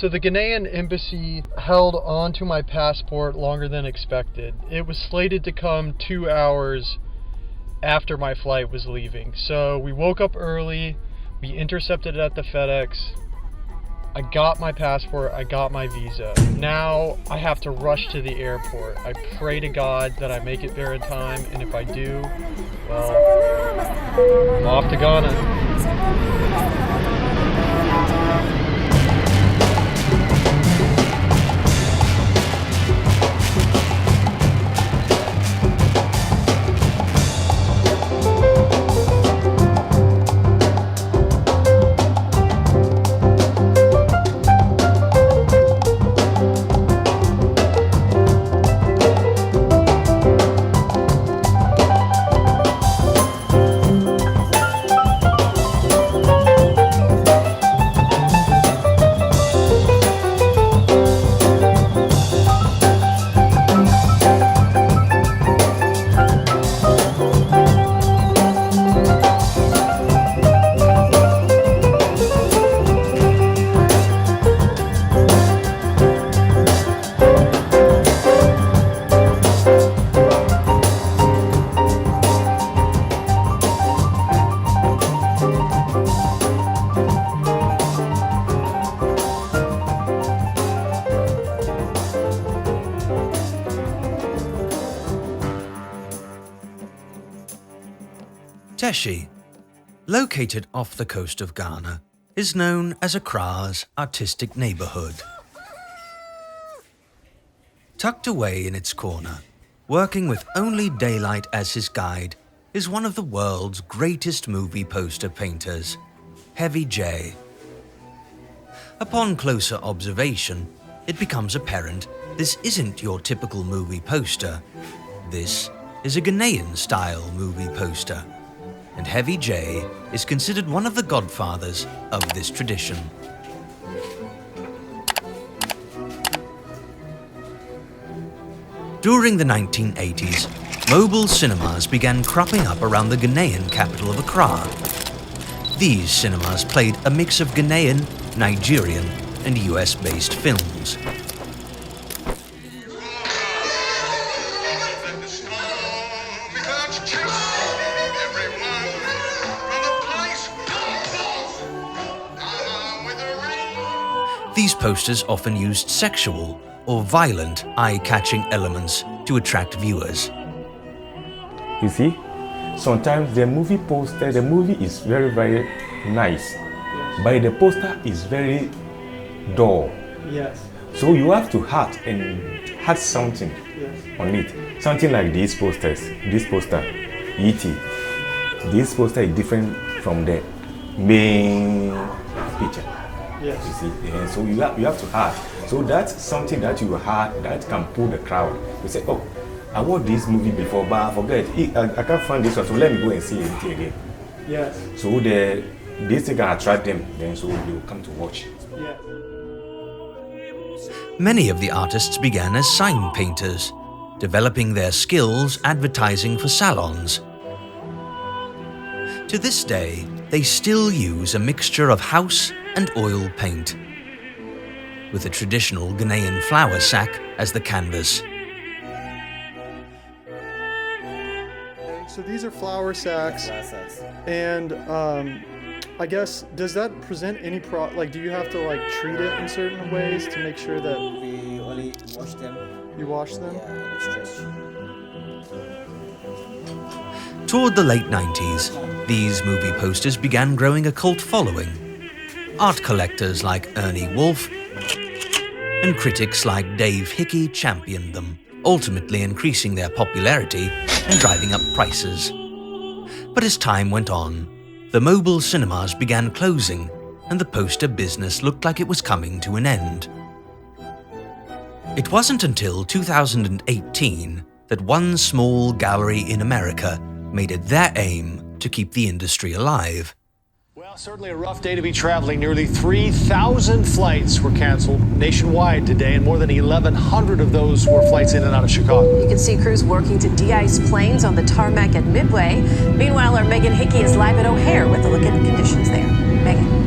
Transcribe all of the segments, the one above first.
So the Ghanaian embassy held onto my passport longer than expected. It was slated to come 2 hours after my flight was leaving. So we woke up early, we intercepted it at the FedEx. I got my passport, I got my visa. Now I have to rush to the airport. I pray to God that I make it there in time, and if I do, well, I'm off to Ghana. Teshi, located off the coast of Ghana, is known as Accra's artistic neighborhood. Tucked away in its corner, working with only daylight as his guide, is one of the world's greatest movie poster painters, Heavy J. Upon closer observation, it becomes apparent this isn't your typical movie poster. This is a Ghanaian-style movie poster, and Heavy J is considered one of the godfathers of this tradition. During the 1980s, mobile cinemas began cropping up around the Ghanaian capital of Accra. These cinemas played a mix of Ghanaian, Nigerian, and US-based films. These posters often used sexual or violent, eye-catching elements to attract viewers. You see, sometimes the movie poster, the movie is very, very nice, but the poster is very dull. Yes. So you have to add something on it. Something like these posters, this poster, E.T. This poster is different from the main picture. Yes. You see, and so you have to add. So that's something that you add that can pull the crowd. You say, oh, I watched this movie before, but I forget. I can't find this one, so let me go and see it again. Yes. So this thing can attract them, then so they will come to watch. Yes. Many of the artists began as sign painters, developing their skills advertising for salons. To this day, they still use a mixture of house and oil paint, with a traditional Ghanaian flour sack as the canvas. So these are flour sacks, and I guess, does that present any do you have to treat it in certain ways to make sure that we only wash them? You wash them? Yeah, and stretch. Toward the late 90s, these movie posters began growing a cult following. Art collectors like Ernie Wolf and critics like Dave Hickey championed them, ultimately increasing their popularity and driving up prices. But as time went on, the mobile cinemas began closing and the poster business looked like it was coming to an end. It wasn't until 2018 that one small gallery in America made it their aim to keep the industry alive. Well, certainly a rough day to be traveling. Nearly 3,000 flights were canceled nationwide today, and more than 1,100 of those were flights in and out of Chicago. You can see crews working to de-ice planes on the tarmac at Midway. Meanwhile, our Megan Hickey is live at O'Hare with a look at the conditions there. Megan.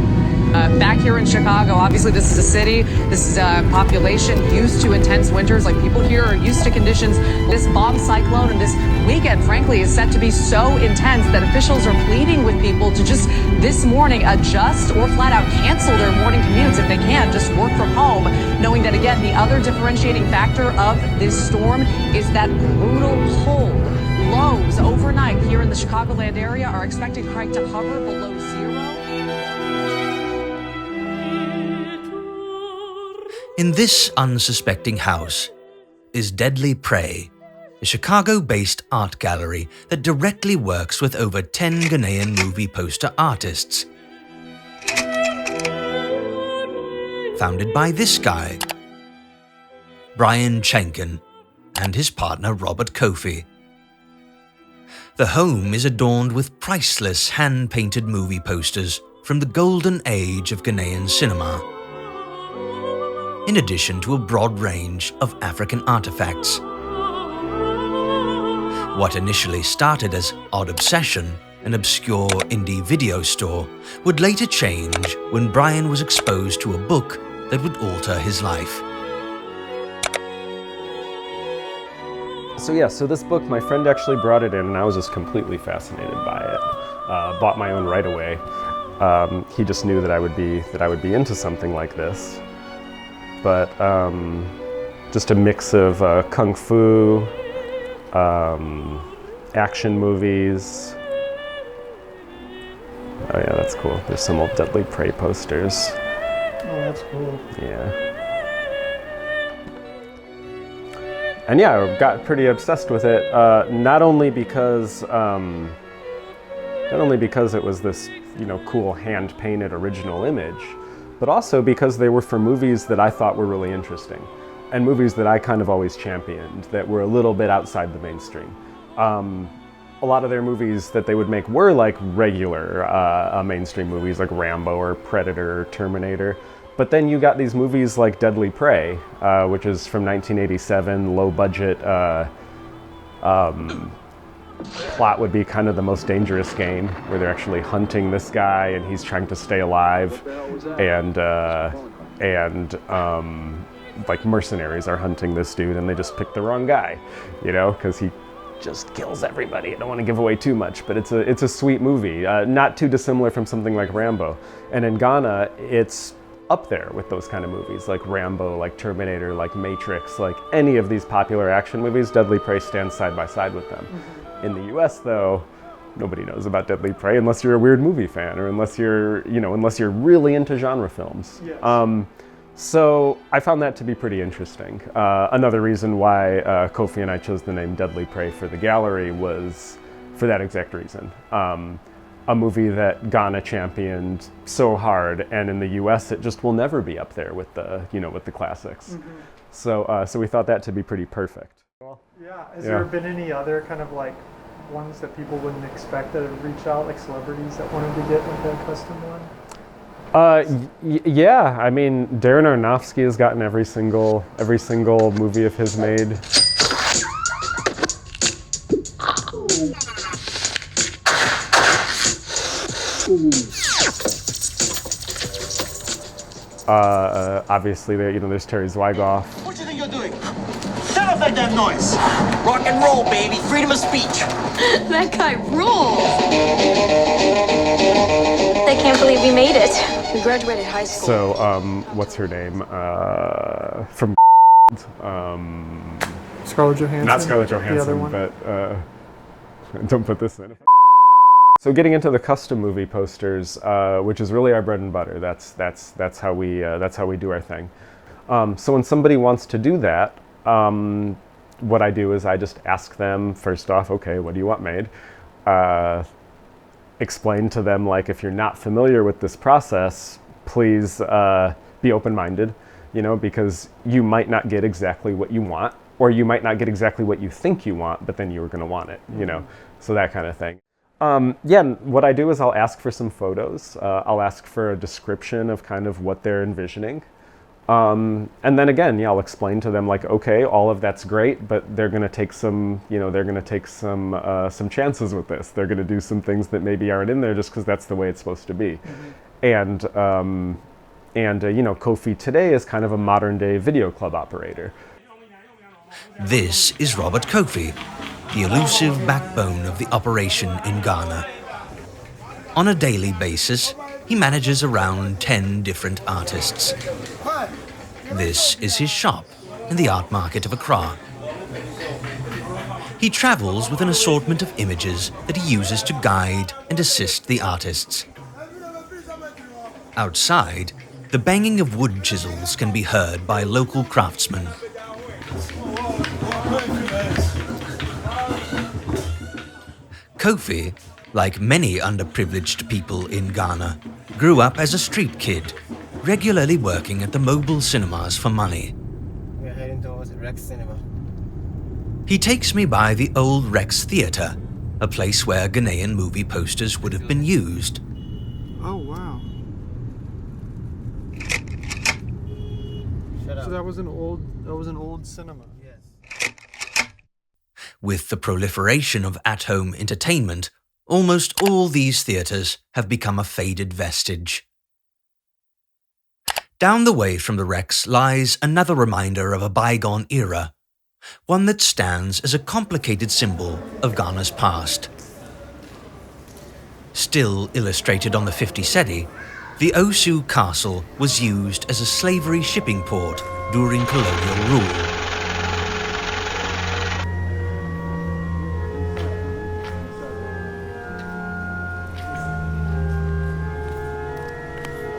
Back here in Chicago. Obviously, this is a city, this is a population used to intense winters. Like, people here are used to conditions. This bomb cyclone and this weekend, frankly, is set to be so intense that officials are pleading with people to just this morning adjust or flat out cancel their morning commutes if they can, just work from home, knowing that, again, the other differentiating factor of this storm is that brutal cold. Lows overnight here in the Chicagoland area are expected, Craig, to hover below zero. In this unsuspecting house is Deadly Prey, a Chicago-based art gallery that directly works with over 10 Ghanaian movie poster artists. Founded by this guy, Brian Chankin, and his partner Robert Kofi. The home is adorned with priceless hand-painted movie posters from the golden age of Ghanaian cinema, in addition to a broad range of African artifacts. What initially started as Odd Obsession, an obscure indie video store, would later change when Brian was exposed to a book that would alter his life. So this book, my friend actually brought it in, and I was just completely fascinated by it. Bought my own right away. He just knew that I would be into something like this. But just a mix of kung fu, action movies. Oh yeah, that's cool. There's some old Deadly Prey posters. Oh, that's cool. Yeah. And yeah, I got pretty obsessed with it. Not only because it was this, cool hand-painted original image, but also because they were for movies that I thought were really interesting, and movies that I kind of always championed, that were a little bit outside the mainstream. A lot of their movies that they would make were like regular mainstream movies, like Rambo or Predator or Terminator. But then you got these movies like Deadly Prey, which is from 1987, low budget. Plot would be kind of the Most Dangerous Game, where they're actually hunting this guy and he's trying to stay alive, and like mercenaries are hunting this dude and they just picked the wrong guy, because he just kills everybody. I don't want to give away too much, but it's a sweet movie, not too dissimilar from something like Rambo. And in Ghana, it's up there with those kind of movies, like Rambo, like Terminator, like Matrix, like any of these popular action movies. Deadly Prey stands side by side with them. Mm-hmm. In the US, though, nobody knows about Deadly Prey unless you're a weird movie fan, or unless you're really into genre films. Yes. So I found that to be pretty interesting. Another reason why Kofi and I chose the name Deadly Prey for the gallery was for that exact reason. A movie that Ghana championed so hard, and in the U.S. it just will never be up there with the classics. Mm-hmm. So we thought that to be pretty perfect. Yeah. Has there been any other kind of like ones that people wouldn't expect that have reached out, like celebrities that wanted to get like a custom one? Yeah. I mean, Darren Aronofsky has gotten every single movie of his made. Obviously, there's Terry Zwigoff. What do you think you're doing? Shut up, that damn noise! Rock and roll, baby. Freedom of speech. That guy rules. I can't believe we made it. We graduated high school. So, what's her name? From Scarlett Johansson. Not Scarlett Johansson, the other one. But don't put this in. So getting into the custom movie posters, which is really our bread and butter. That's how we do our thing. So when somebody wants to do that, what I do is I just ask them first off, okay, what do you want made? Explain to them, like, if you're not familiar with this process, please be open-minded, because you might not get exactly what you want, or you might not get exactly what you think you want, but then you were going to want it, so that kind of thing. What I do is I'll ask for some photos. I'll ask for a description of kind of what they're envisioning. And then again, I'll explain to them, like, okay, all of that's great, but they're going to take some chances with this. They're going to do some things that maybe aren't in there just because that's the way it's supposed to be. Mm-hmm. And And Kofi today is kind of a modern day video club operator. This is Robert Kofi, the elusive backbone of the operation in Ghana. On a daily basis, he manages around 10 different artists. This is his shop in the art market of Accra. He travels with an assortment of images that he uses to guide and assist the artists. Outside, the banging of wood chisels can be heard by local craftsmen. Kofi, like many underprivileged people in Ghana, grew up as a street kid, regularly working at the mobile cinemas for money. We're heading towards Rex Cinema. He takes me by the old Rex Theatre, a place where Ghanaian movie posters would have been used. Oh, wow. So that was an old cinema. Yes. With the proliferation of at-home entertainment, almost all these theatres have become a faded vestige. Down the way from the Rex lies another reminder of a bygone era, one that stands as a complicated symbol of Ghana's past. Still illustrated on the 50 cedi, the Osu Castle was used as a slavery shipping port during colonial rule.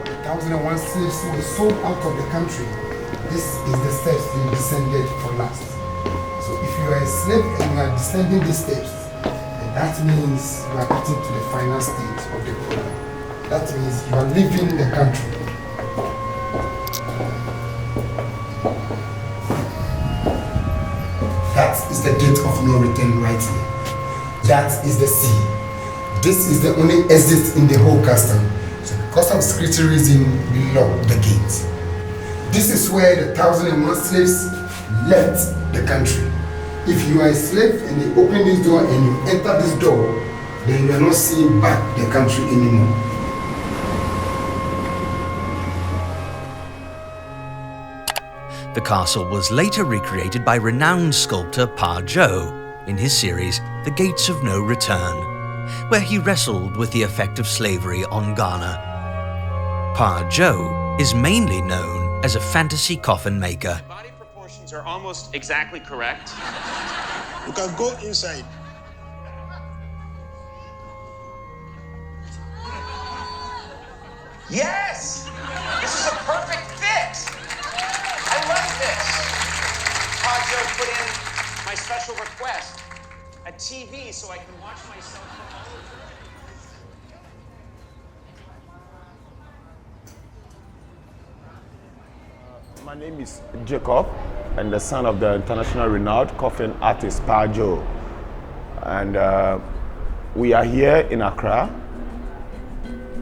The 1,001 slaves were sold out of the country. This is the steps you descended for last. So if you are a slave and you are descending these steps, that means you are getting to the final stage of the program. That means you are leaving the country. That is the gate of no return right here. That is the sea. This is the only exit in the whole custom. So because of security reason, we lock the gate. This is where the 1,001 slaves left the country. If you are a slave and they open this door and you enter this door, then you are not seeing back the country anymore. The castle was later recreated by renowned sculptor PAA Joe in his series The Gates of No Return, where he wrestled with the effect of slavery on Ghana. PAA Joe is mainly known as a fantasy coffin maker. Body proportions are almost exactly correct. You can go inside. Yes! This is a perfect fit! I love this! PAA Joe put in my special request, a TV so I can watch myself from all over. My name is Jacob, and the son of the international renowned coffin artist PAA Joe. And we are here in Accra,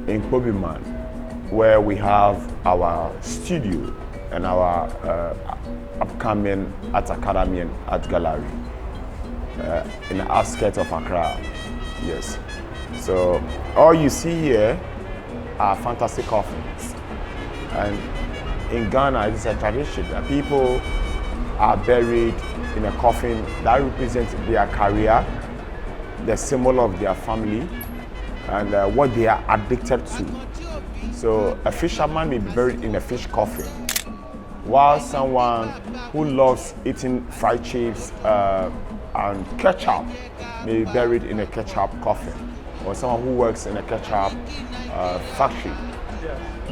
in Kobiman, where we have our studio and our upcoming art academy and art gallery in the outskirts of Accra. Yes. So all you see here are fantasy coffins. And in Ghana, it's a tradition that people are buried in a coffin that represents their career, the symbol of their family, and what they are addicted to. So a fisherman may be buried in a fish coffin, while someone who loves eating fried chips and ketchup may be buried in a ketchup coffin, or someone who works in a ketchup factory.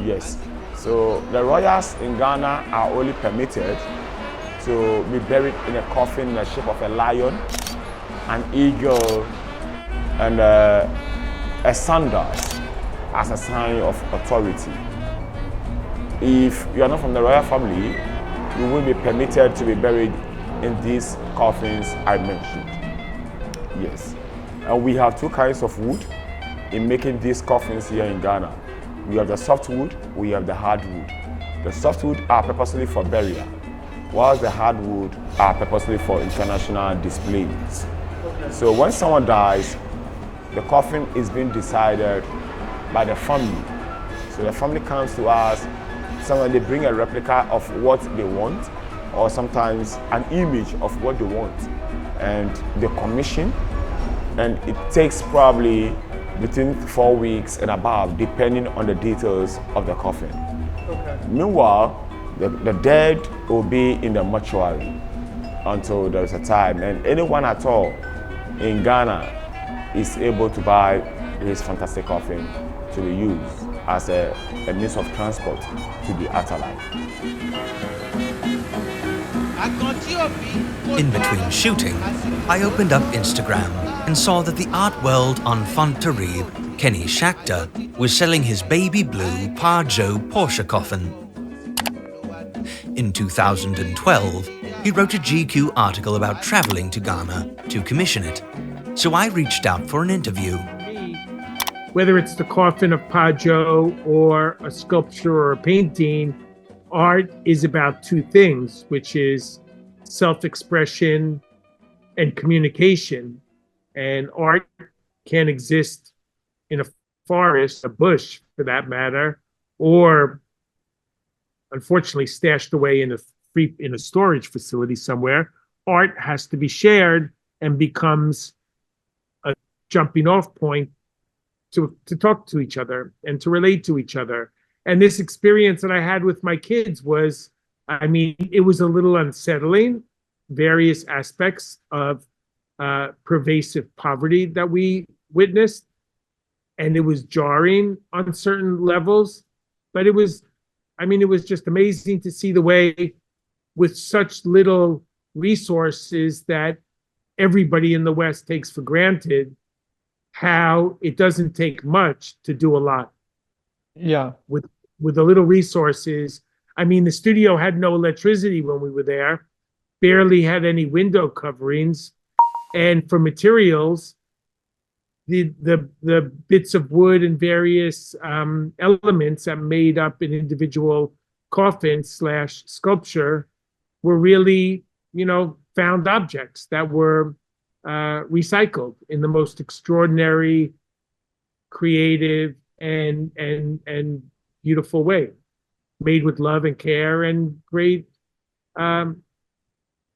Yes. So the royals in Ghana are only permitted to be buried in a coffin in the shape of a lion, an eagle, and a sandal as a sign of authority. If you are not from the royal family, you will be permitted to be buried in these coffins I mentioned. Yes. And we have two kinds of wood in making these coffins here in Ghana. We have the softwood, we have the hardwood. The softwood are purposely for burial, while the hardwood are purposely for international displays. So when someone dies, the coffin is being decided by the family. So the family comes to us Sometimes they bring a replica of what they want, or sometimes an image of what they want, and they commission, and it takes probably between 4 weeks and above, depending on the details of the coffin. Okay. Meanwhile, the dead will be in the mortuary until there's a time, and anyone at all in Ghana is able to buy his fantastic coffin to be used as a means of transport to the afterlife. In between shooting, I opened up Instagram and saw that the art world enfant terrible, Kenny Schachter, was selling his baby blue PAA Joe Porsche coffin. In 2012, he wrote a GQ article about traveling to Ghana to commission it, so I reached out for an interview. Whether it's the coffin of PAA Joe or a sculpture or a painting, art is about two things, which is self-expression and communication. And art can exist in a forest, a bush for that matter, or unfortunately stashed away in a storage facility somewhere. Art has to be shared and becomes a jumping off point to talk to each other and to relate to each other. And this experience that I had with my kids was, I mean, it was a little unsettling, various aspects of pervasive poverty that we witnessed. And it was jarring on certain levels, but it was just amazing to see the way with such little resources that everybody in the West takes for granted, how it doesn't take much to do a lot. Yeah. With the little resources. I mean, the studio had no electricity when we were there, barely had any window coverings. And for materials, the bits of wood and various elements that made up an individual coffin / sculpture were really, found objects that were recycled in the most extraordinary, creative, and beautiful way, made with love and care and great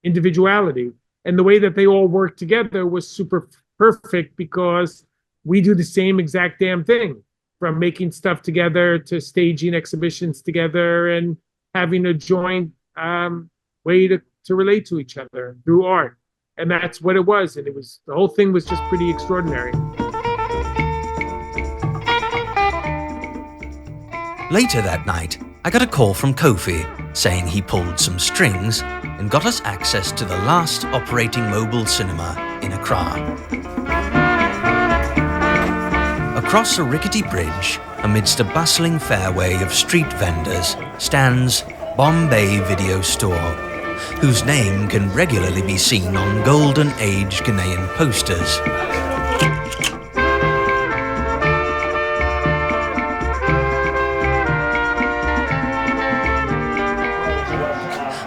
individuality. And the way that they all worked together was super perfect, because we do the same exact damn thing, from making stuff together to staging exhibitions together and having a joint way to relate to each other through art. And that's what it was. And the whole thing was just pretty extraordinary. Later that night, I got a call from Kofi saying he pulled some strings and got us access to the last operating mobile cinema in Accra. Across a rickety bridge, amidst a bustling fairway of street vendors, stands Bombay Video Store, whose name can regularly be seen on Golden Age Ghanaian posters.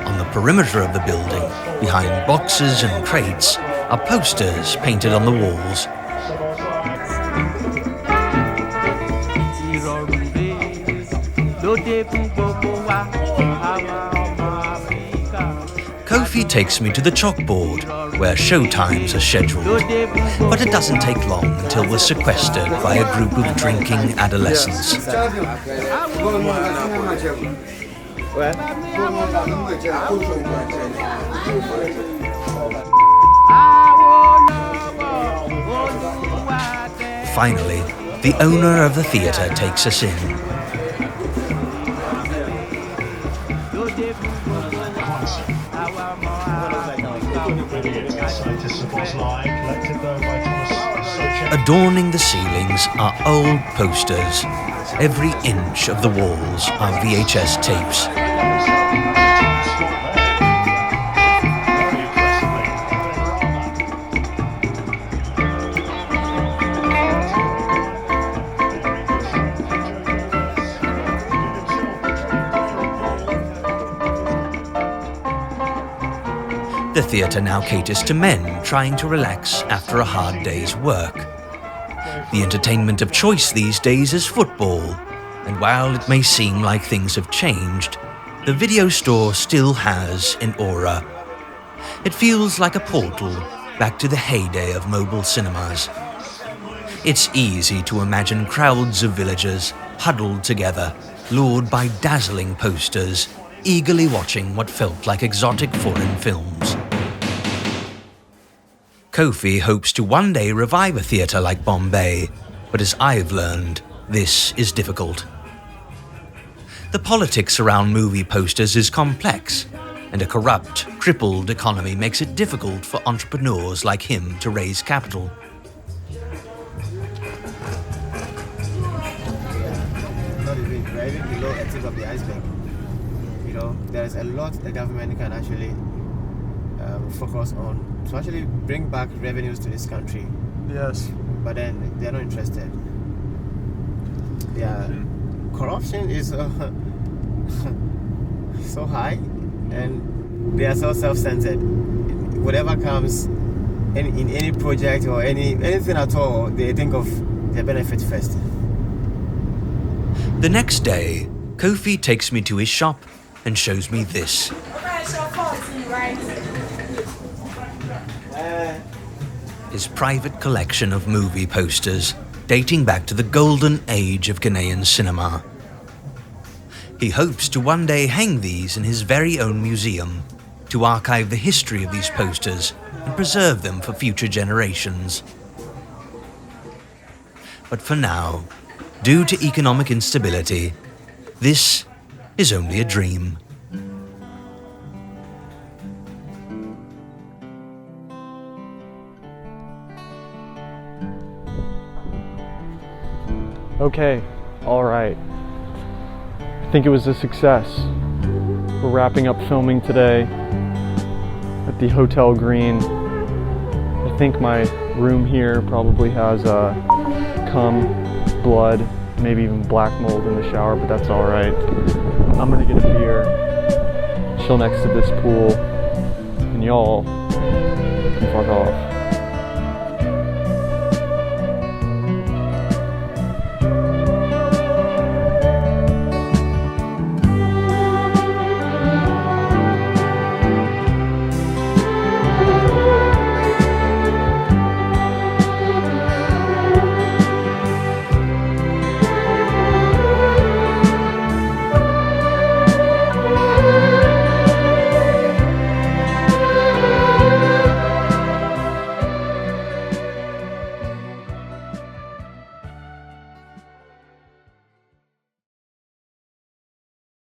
On the perimeter of the building, behind boxes and crates, are posters painted on the walls. Kofi takes me to the chalkboard, where show times are scheduled. But it doesn't take long until we're sequestered by a group of drinking adolescents. Finally, the owner of the theatre takes us in. Adorning the ceilings are old posters. Every inch of the walls are VHS tapes. The theatre now caters to men trying to relax after a hard day's work. The entertainment of choice these days is football, And while it may seem like things have changed, the video store still has an aura. It feels like a portal back to the heyday of mobile cinemas. It's easy to imagine crowds of villagers huddled together, lured by dazzling posters, eagerly watching what felt like exotic foreign films. Kofi hopes to one day revive a theatre like Bombay, but as I've learned, this is difficult. The politics around movie posters is complex, and a corrupt, crippled economy makes it difficult for entrepreneurs like him to raise capital. Not even below a tip of the iceberg. You know, there's a lot the government can actually focus on to actually bring back revenues to this country. Yes. But then they're not interested. Yeah, corruption is so high, and they are so self-centered. Whatever comes in any project or anything at all, they think of their benefit first. The next day, Kofi takes me to his shop and shows me this. His private collection of movie posters dating back to the golden age of Ghanaian cinema. He hopes to one day hang these in his very own museum to archive the history of these posters and preserve them for future generations. But for now, due to economic instability, this is only a dream. Okay, all right. I think it was a success. We're wrapping up filming today at the Hotel Green. I think my room here probably has cum, blood, maybe even black mold in the shower, but that's all right. I'm gonna get a beer, chill next to this pool, and y'all can fuck off.